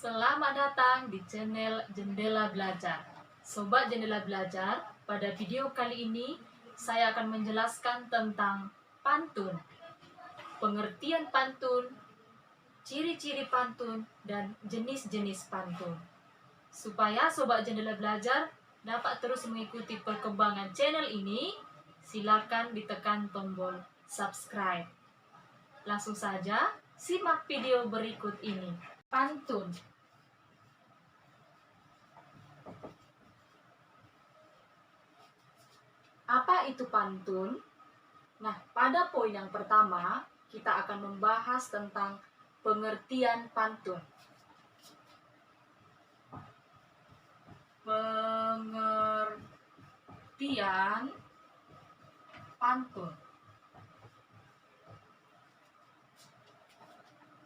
Selamat datang di channel Jendela Belajar. Sobat Jendela Belajar, pada video kali ini saya akan menjelaskan tentang pantun, pengertian pantun, ciri-ciri pantun, dan jenis-jenis pantun. Supaya Sobat Jendela Belajar dapat terus mengikuti perkembangan channel ini, silakan ditekan tombol subscribe. Langsung saja simak video berikut ini. Pantun. Apa itu pantun? Nah, pada poin yang pertama, kita akan membahas tentang pengertian pantun. Pengertian pantun.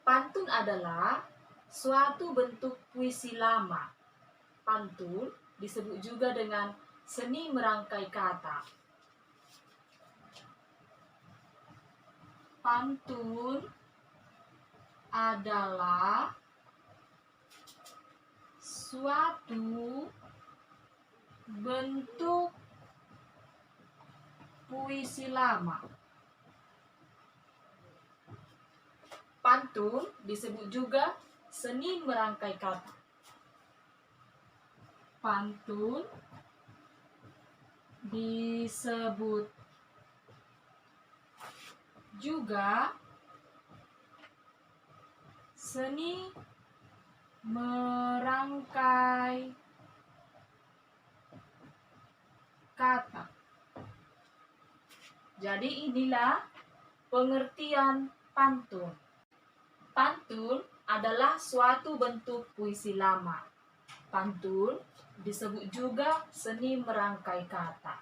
Pantun adalah suatu bentuk puisi lama. Pantun disebut juga dengan seni merangkai kata. Pantun adalah suatu bentuk puisi lama. Pantun disebut juga seni merangkai kata. Pantun disebut juga seni merangkai kata. Jadi inilah pengertian pantun. Pantun adalah suatu bentuk puisi lama. Pantun disebut juga seni merangkai kata.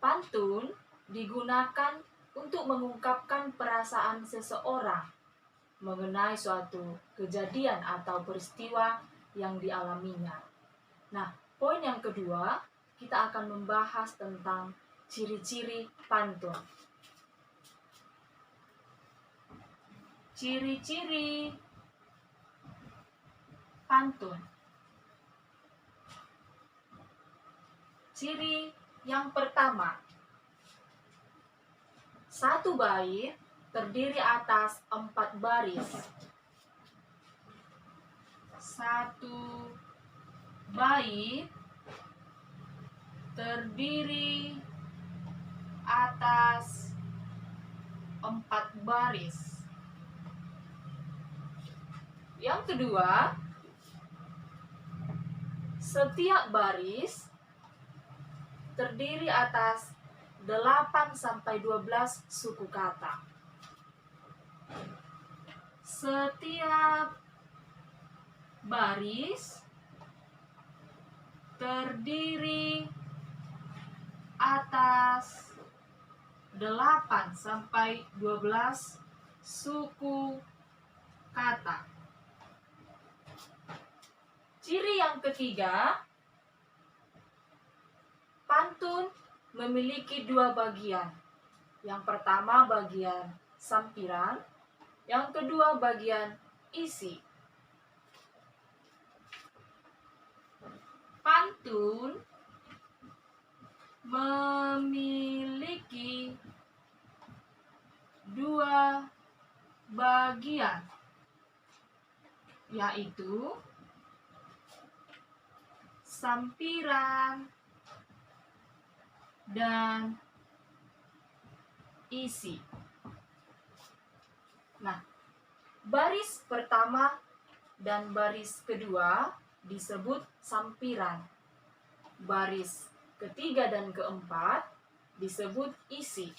Pantun digunakan untuk mengungkapkan perasaan seseorang mengenai suatu kejadian atau peristiwa yang dialaminya. Nah, poin yang kedua, kita akan membahas tentang ciri-ciri pantun. Ciri-ciri pantun. Ciri yang pertama, satu bait terdiri atas 4 baris. Satu bait terdiri atas 4 baris. Yang kedua, setiap baris terdiri atas 8-12 suku kata. Setiap baris terdiri atas 8-12 suku kata. Ciri yang ketiga, pantun memiliki 2 bagian. Yang pertama bagian sampiran, yang kedua bagian isi. Pantun memiliki 2 bagian, yaitu sampiran dan isi. Nah, baris pertama dan baris kedua disebut sampiran. Baris ketiga dan keempat disebut isi.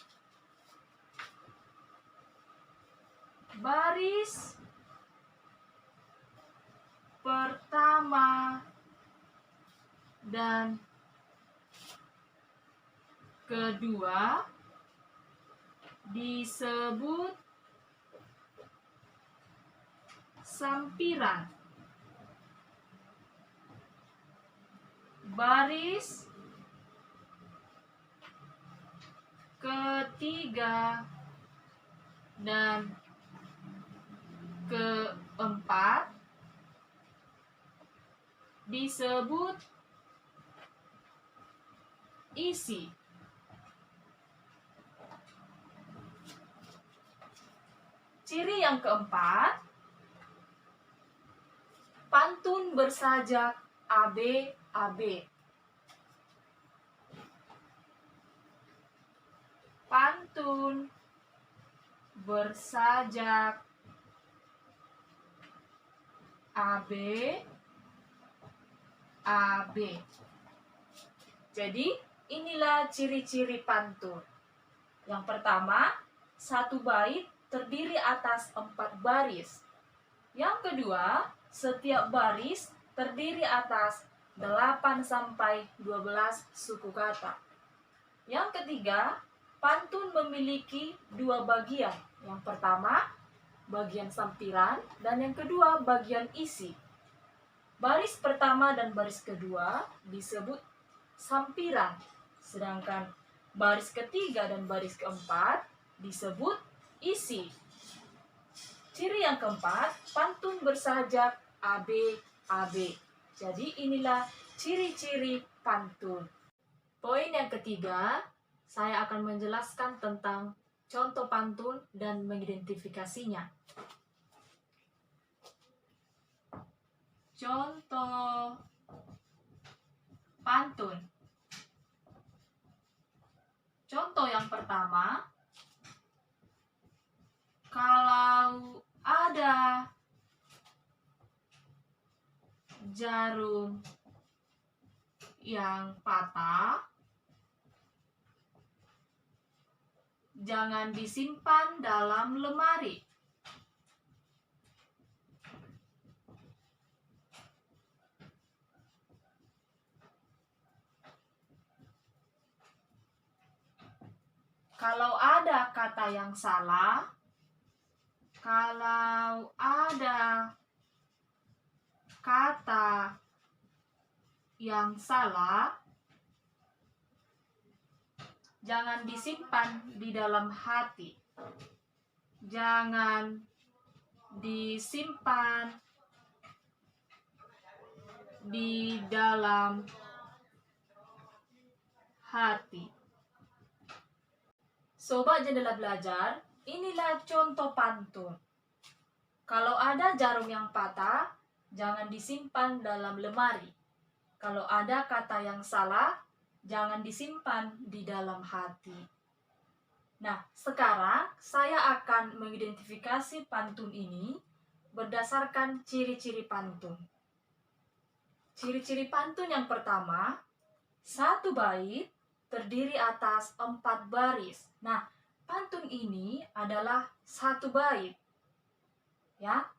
Baris pertama dan kedua disebut sampiran. Baris ketiga dan keempat disebut isi. Ciri yang keempat, pantun bersajak AB. Pantun bersajak AB. Jadi inilah ciri-ciri pantun. Yang pertama, satu bait terdiri atas 4 baris. Yang kedua, setiap baris terdiri atas 8 sampai 12 suku kata. Yang ketiga, pantun memiliki 2 bagian. Yang pertama, bagian sampiran, dan yang kedua, bagian isi. Baris pertama dan baris kedua disebut sampiran, sedangkan baris ketiga dan baris keempat disebut isi. Ciri yang keempat, pantun bersajak AB. Jadi inilah ciri-ciri pantun. Poin yang ketiga, saya akan menjelaskan tentang contoh pantun dan mengidentifikasinya. Contoh pantun. Contoh yang pertama, kalau ada jarum yang patah, jangan disimpan dalam lemari. Kalau ada kata yang salah, kalau ada kata yang salah, jangan disimpan di dalam hati. Jangan disimpan di dalam hati. Sobat Jendela Belajar, inilah contoh pantun. Kalau ada jarum yang patah, jangan disimpan dalam lemari. Kalau ada kata yang salah, jangan disimpan di dalam hati. Nah, sekarang saya akan mengidentifikasi pantun ini berdasarkan ciri-ciri pantun. Ciri-ciri pantun yang pertama, satu bait terdiri atas 4 baris. Nah, pantun ini adalah satu bait. Ya.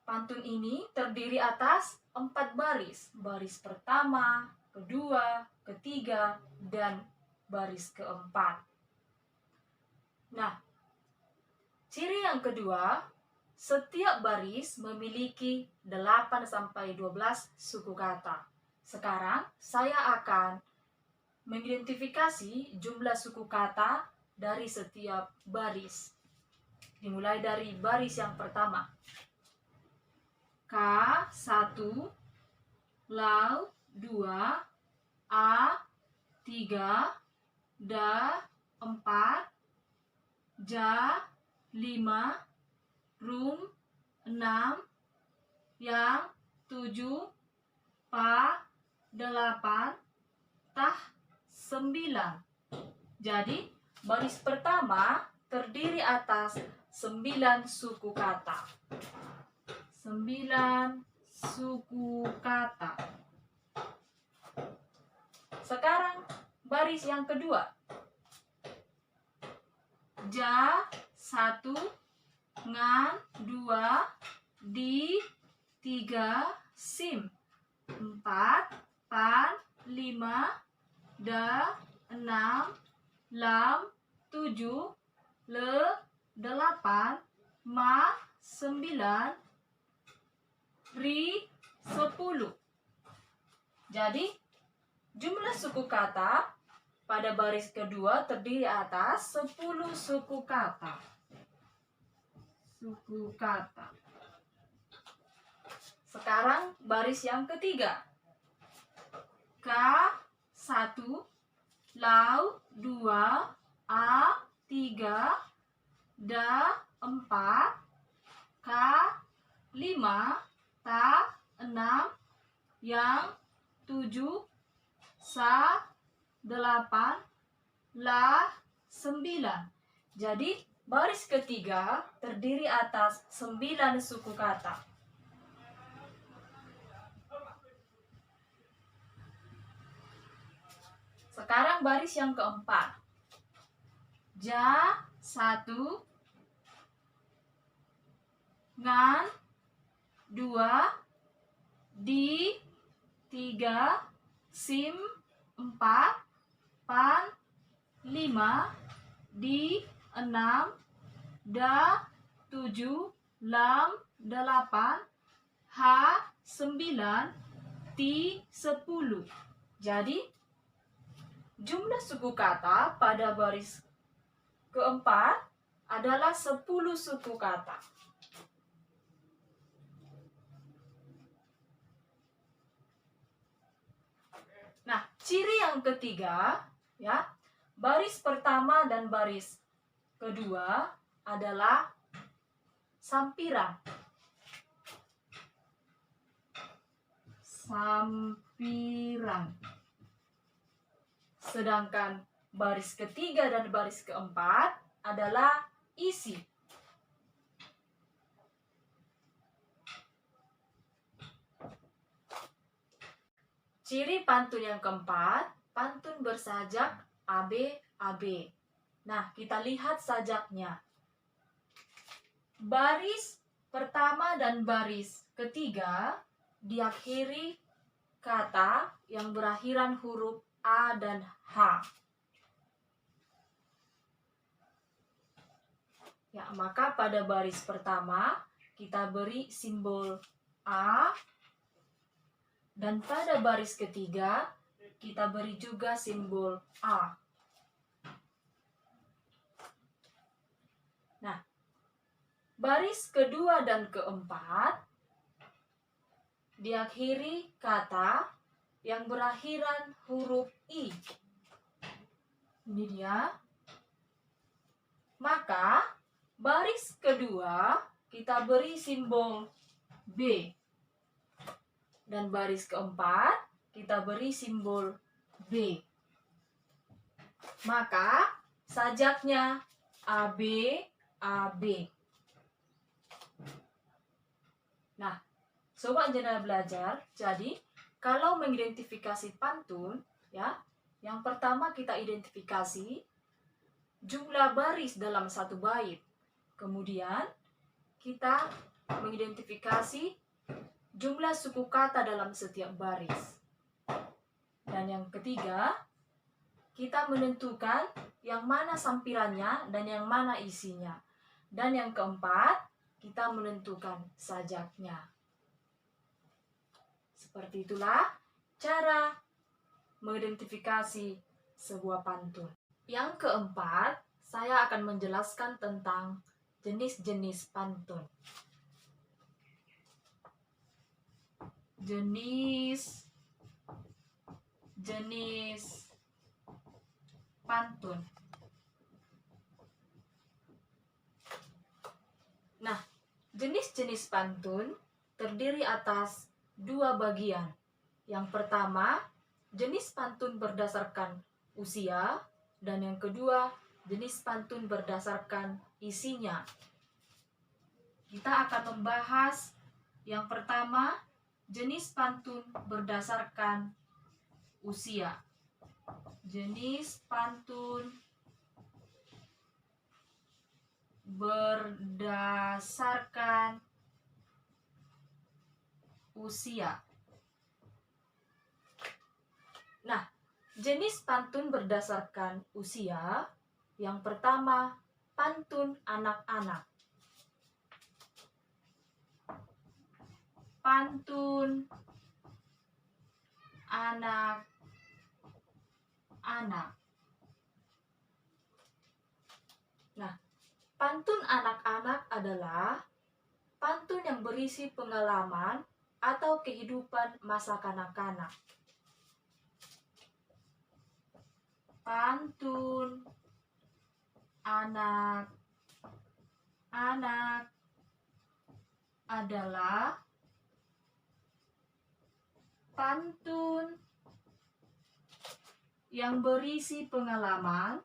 Pantun ini terdiri atas 4 baris. Baris pertama, kedua, ketiga, dan baris keempat. Nah, ciri yang kedua, setiap baris memiliki 8 sampai 12 suku kata. Sekarang saya akan mengidentifikasi jumlah suku kata dari setiap baris. Dimulai dari baris yang pertama. K1, Lau 2, A 3, Da 4, Ja 5, Rum 6, Yang 7, Pa 8, Tah 9. Jadi, baris pertama terdiri atas 9 suku kata. 9 suku kata. Sekarang baris yang kedua. Ja 1, Ngan 2, Di 3, Sim 4, Pan 5, Da 6, Lam 7, Le 8, Ma 9, Ri 10. Jadi jumlah suku kata pada baris kedua terdiri atas 10 suku kata. Suku kata. Sekarang baris yang ketiga. K1, lau 2, A 3, Da 4, K 5, Ta 6, Yang 7, Sa 8, La 9. Jadi baris ketiga terdiri atas 9 suku kata. Sekarang baris yang keempat. Ja 1, Ngan 2, Di 3, Sim 4, Pan 5, Di 6, Da 7, Lam 8, H 9, Ti 10. Jadi jumlah suku kata pada baris keempat adalah 10 suku kata. Nah, ciri yang ketiga, ya, baris pertama dan baris kedua adalah sampiran. Sampiran. Sedangkan baris ketiga dan baris keempat adalah isi. Ciri pantun yang keempat, pantun bersajak AB-AB. Nah, kita lihat sajaknya. Baris pertama dan baris ketiga diakhiri kata yang berakhiran huruf A dan H. Ya, maka pada baris pertama kita beri simbol A, dan pada baris ketiga kita beri juga simbol A. Nah, baris kedua dan keempat diakhiri kata yang berakhiran huruf I. Ini dia. Maka baris kedua kita beri simbol B. Dan baris keempat kita beri simbol B. Maka sajaknya AB, AB. Nah, sobat jendela belajar, jadi kalau mengidentifikasi pantun, ya, yang pertama kita identifikasi jumlah baris dalam satu bait. Kemudian kita mengidentifikasi jumlah suku kata dalam setiap baris. Dan yang ketiga, kita menentukan yang mana sampirannya dan yang mana isinya. Dan yang keempat, kita menentukan sajaknya. Seperti itulah cara mengidentifikasi sebuah pantun. Yang keempat, saya akan menjelaskan tentang jenis-jenis pantun. Jenis pantun. Nah, jenis-jenis pantun terdiri atas dua bagian. Yang pertama, jenis pantun berdasarkan usia, dan yang kedua, jenis pantun berdasarkan isinya. Kita akan membahas yang pertama, jenis pantun berdasarkan usia. Jenis pantun berdasarkan usia. Nah, jenis pantun berdasarkan usia, yang pertama, pantun anak-anak. Pantun anak-anak. Nah, pantun anak-anak adalah pantun yang berisi pengalaman atau kehidupan masa kanak-kanak. Pantun anak-anak adalah pantun yang berisi pengalaman,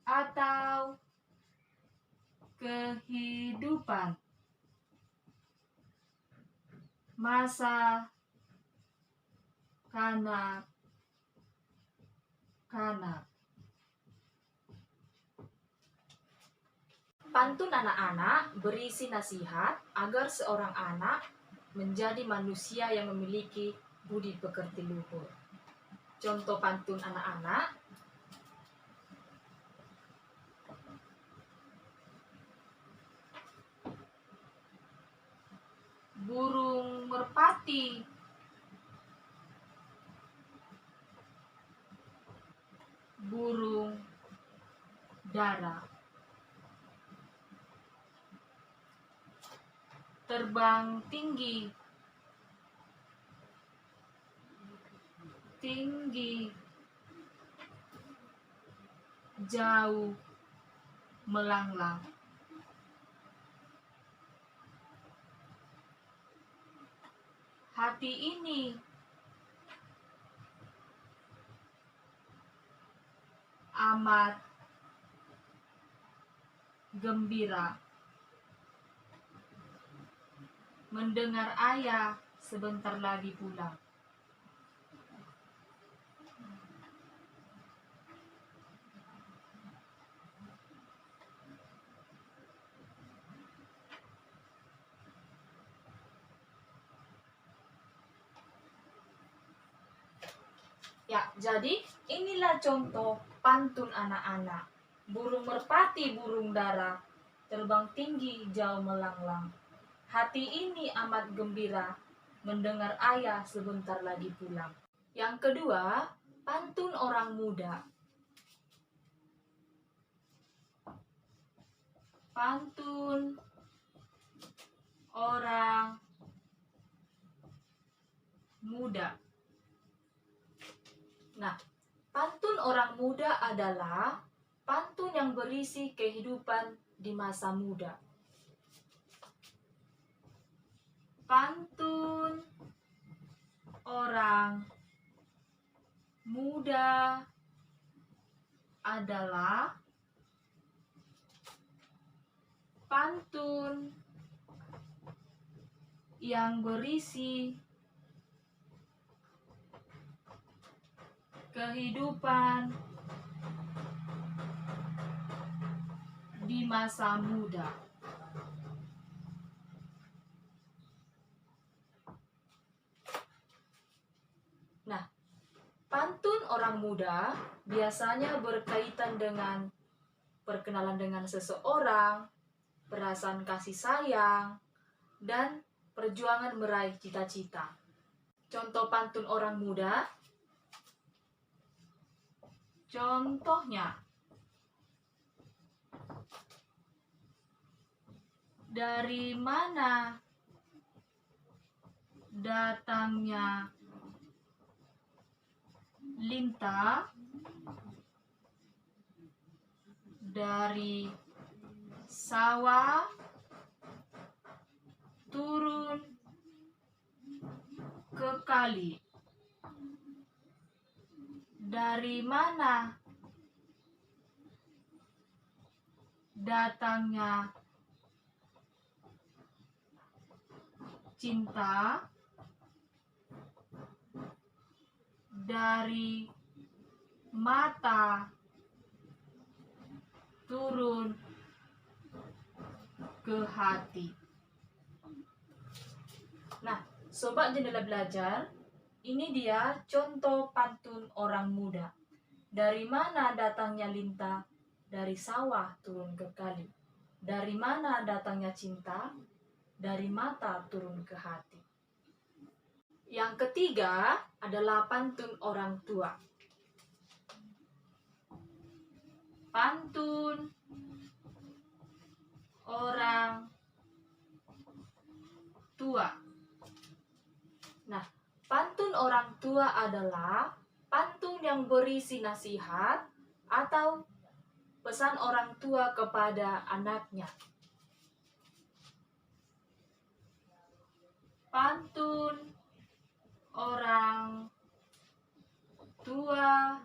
atau kehidupan masa kanak-kanak. Pantun anak-anak berisi nasihat agar seorang anak menjadi manusia yang memiliki budi pekerti luhur. Contoh pantun anak-anak: burung merpati burung dara terbang tinggi jauh melanglang. Hati ini amat gembira mendengar ayah sebentar lagi pulang. Ya, jadi inilah contoh pantun anak-anak. Burung merpati, burung dara, terbang tinggi, jauh melanglang. Hati ini amat gembira, mendengar ayah sebentar lagi pulang. Yang kedua, pantun orang muda. Pantun orang muda. Nah, pantun orang muda adalah pantun yang berisi kehidupan di masa muda. Pantun orang muda adalah pantun yang berisi kehidupan di masa muda. Nah, pantun orang muda biasanya berkaitan dengan perkenalan dengan seseorang, perasaan kasih sayang, dan perjuangan meraih cita-cita. Contoh pantun orang muda. Contohnya, dari mana datangnya lintah? Dari sawah turun ke kali. Dari mana datangnya cinta? Dari mata turun ke hati. Nah, sobat jendela belajar, ini dia contoh pantun orang muda. Dari mana datangnya lintah? Dari sawah turun ke kali. Dari mana datangnya cinta? Dari mata turun ke hati. Yang ketiga adalah pantun orang tua. pantun orang tua. Nah, pantun orang tua adalah pantun yang berisi nasihat atau pesan orang tua kepada anaknya. Pantun orang tua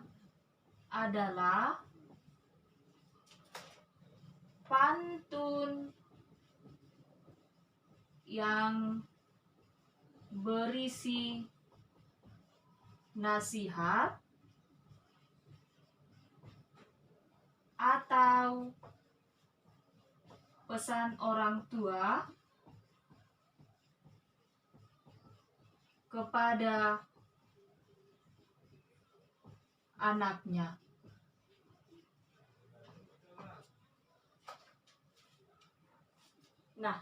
adalah pantun yang berisi nasihat atau pesan orang tua kepada anaknya. Nah,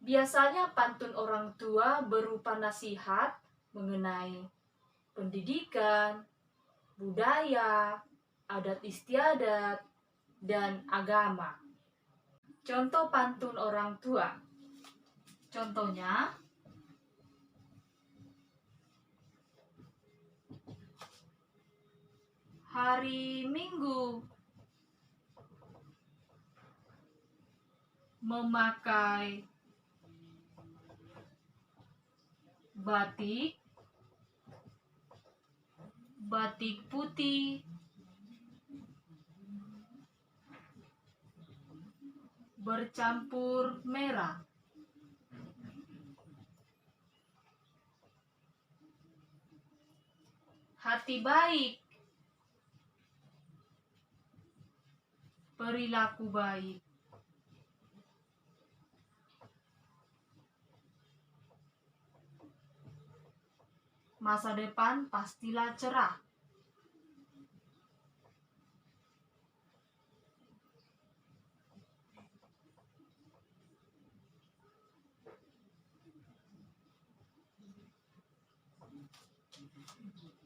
biasanya pantun orang tua berupa nasihat mengenai pendidikan, budaya, adat istiadat, dan agama. Contoh pantun orang tua. Contohnya, hari Minggu memakai batik putih bercampur merah. Hati baik, perilaku baik. Masa depan pastilah cerah.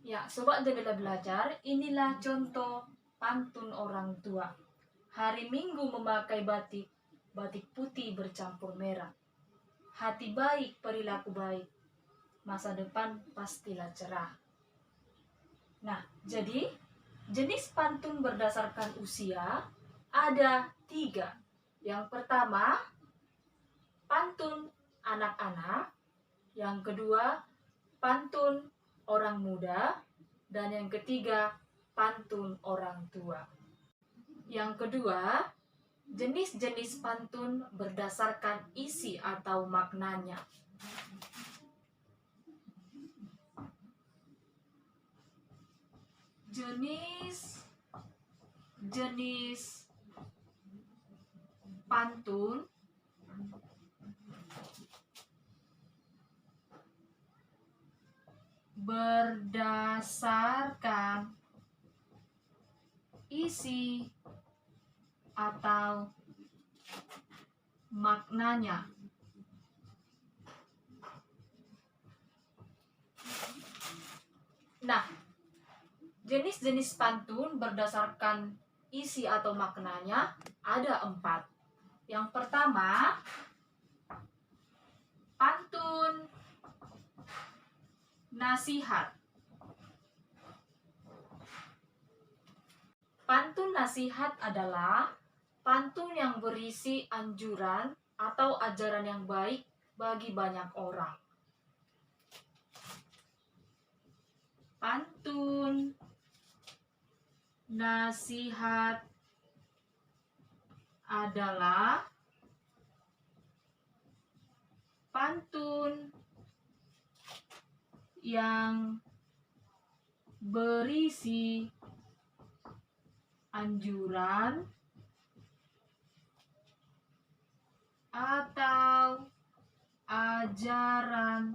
Ya, sobat jendela belajar, inilah contoh pantun orang tua. Hari Minggu memakai batik putih bercampur merah. Hati baik, perilaku baik. Masa depan pastilah cerah. Nah, jadi jenis pantun berdasarkan usia ada 3. Yang pertama, pantun anak-anak. Yang kedua, pantun orang muda. Dan yang ketiga, pantun orang tua. Yang kedua, jenis-jenis pantun berdasarkan isi atau maknanya. Jenis pantun berdasarkan isi atau maknanya. Nah, jenis-jenis pantun berdasarkan isi atau maknanya ada 4. Yang pertama, pantun nasihat. Pantun nasihat adalah pantun yang berisi anjuran atau ajaran yang baik bagi banyak orang. Pantun nasihat adalah pantun yang berisi anjuran atau ajaran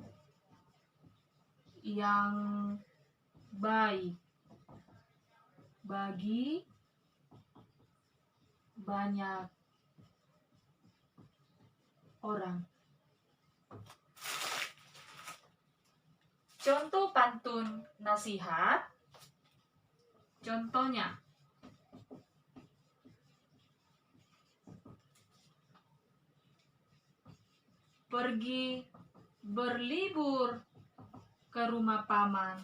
yang baik bagi banyak orang. Contoh pantun nasihat. Contohnya, pergi berlibur ke rumah paman.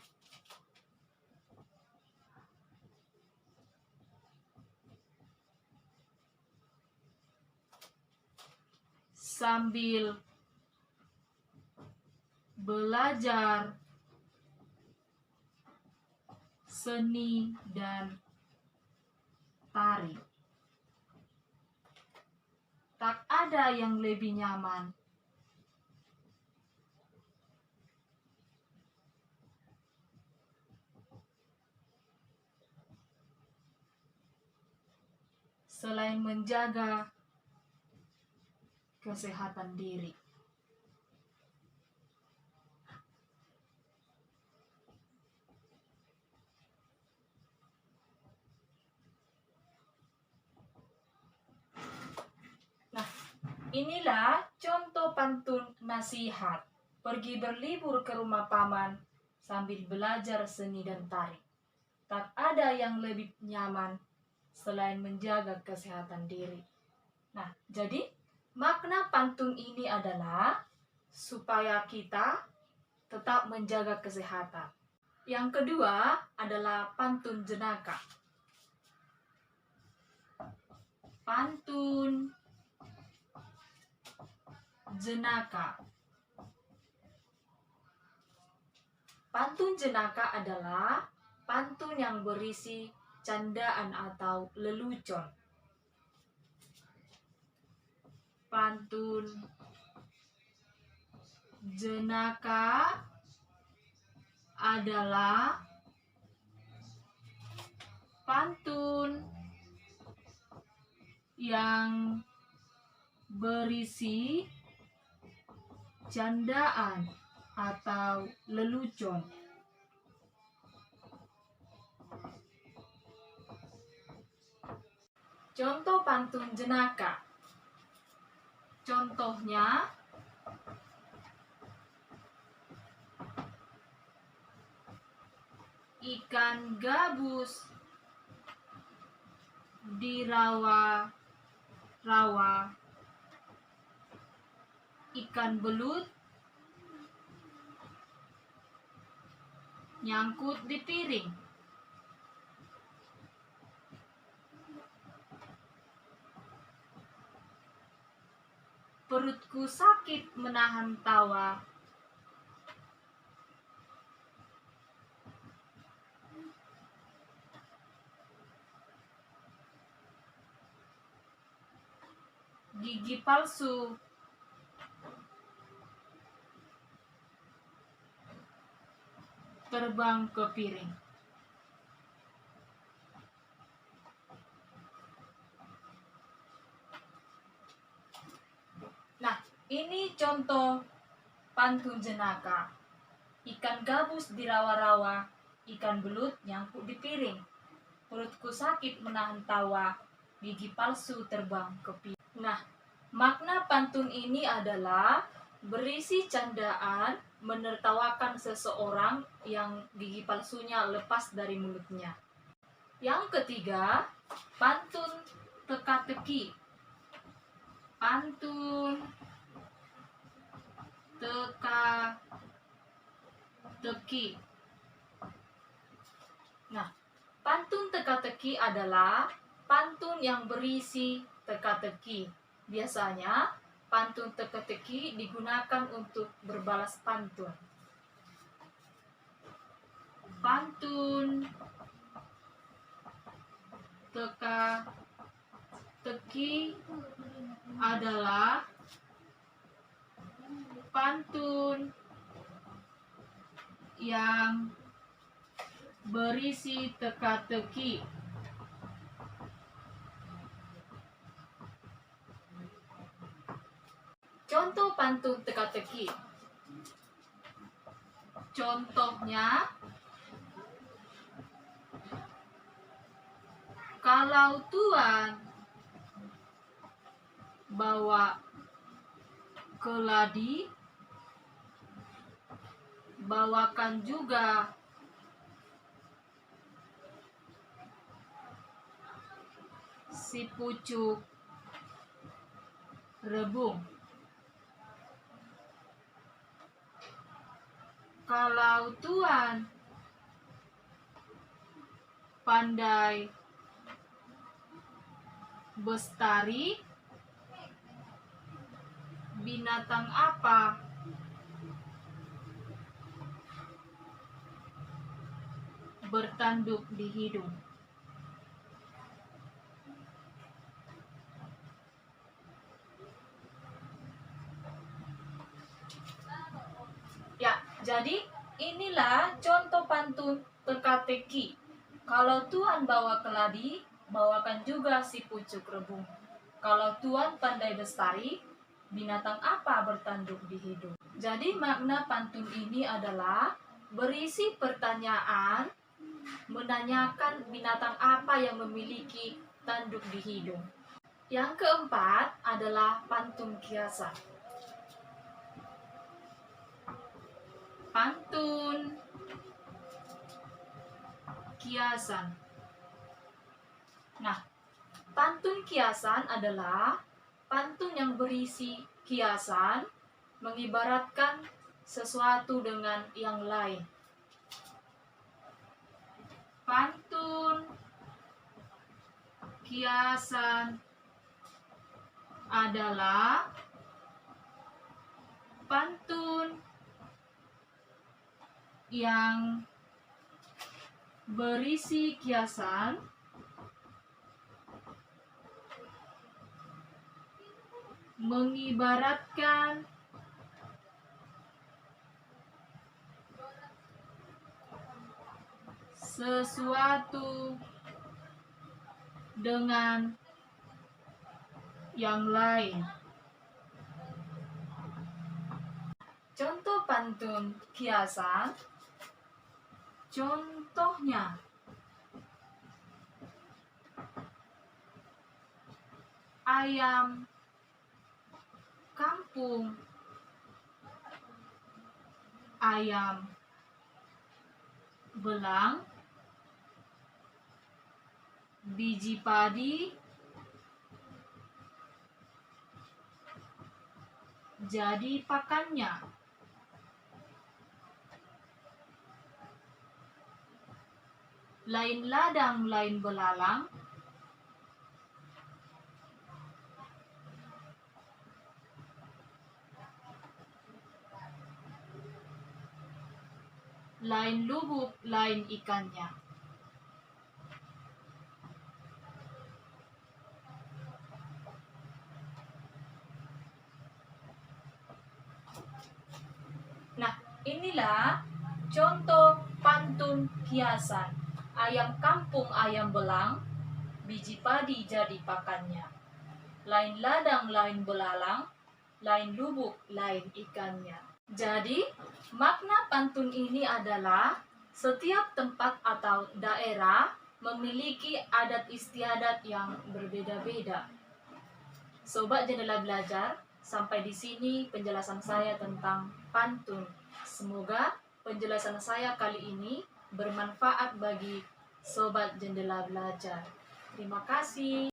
Sambil belajar seni dan tari. Tak ada yang lebih nyaman selain menjaga kesehatan diri. Nah, inilah contoh pantun nasihat. Pergi berlibur ke rumah paman sambil belajar seni dan tari. Tak ada yang lebih nyaman selain menjaga kesehatan diri. Nah, jadi makna pantun ini adalah supaya kita tetap menjaga kesehatan. Yang kedua adalah pantun jenaka. Pantun jenaka. Pantun jenaka adalah pantun yang berisi candaan atau lelucon. Pantun jenaka adalah pantun yang berisi candaan atau lelucon. Contoh pantun jenaka. Contohnya, ikan gabus di rawa-rawa, ikan belut nyangkut di piring. Perutku sakit menahan tawa. Gigi palsu terbang ke piring. Nah, ini contoh pantun jenaka. Ikan gabus di rawa-rawa, ikan belut nyangkut di piring. Perutku sakit menahan tawa, gigi palsu terbang ke piring. Nah, makna pantun ini adalah berisi candaan menertawakan seseorang yang gigi palsunya lepas dari mulutnya. Yang ketiga, pantun teka-teki. Pantun teka-teki. Nah, pantun teka-teki adalah pantun yang berisi teka-teki. Biasanya, pantun teka-teki digunakan untuk berbalas pantun. Pantun teka-teki adalah pantun yang berisi teka-teki. Contoh pantun teka-teki. Contohnya, kalau tuan bawa keladi, bawakan juga si pucuk rebung. Kalau Tuan pandai bestari, binatang apa bertanduk di hidung? Ya, jadi inilah contoh pantun teka-teki. Kalau Tuan bawa keladi, bawakan juga si pucuk rebung. Kalau Tuan pandai bestari, binatang apa bertanduk di hidung? Jadi makna pantun ini adalah berisi pertanyaan, menanyakan binatang apa yang memiliki tanduk di hidung. Yang keempat adalah pantun kiasan. Pantun kiasan. Nah, pantun kiasan adalah pantun yang berisi kiasan, mengibaratkan sesuatu dengan yang lain. Pantun kiasan adalah pantun yang berisi kiasan, mengibaratkan sesuatu dengan yang lain. Contoh pantun kiasan, contohnya ayam kampung, ayam belang, biji padi jadi pakannya. Lain ladang, lain belalang, lain lubuk, lain ikannya. Nah, inilah contoh pantun kiasan. Ayam kampung, ayam belang, biji padi jadi pakannya. Lain ladang, lain belalang, lain lubuk, lain ikannya. Jadi, makna pantun ini adalah setiap tempat atau daerah memiliki adat istiadat yang berbeda-beda. Sobat Jendela Belajar, sampai di sini penjelasan saya tentang pantun. Semoga penjelasan saya kali ini bermanfaat bagi Sobat Jendela Belajar. Terima kasih.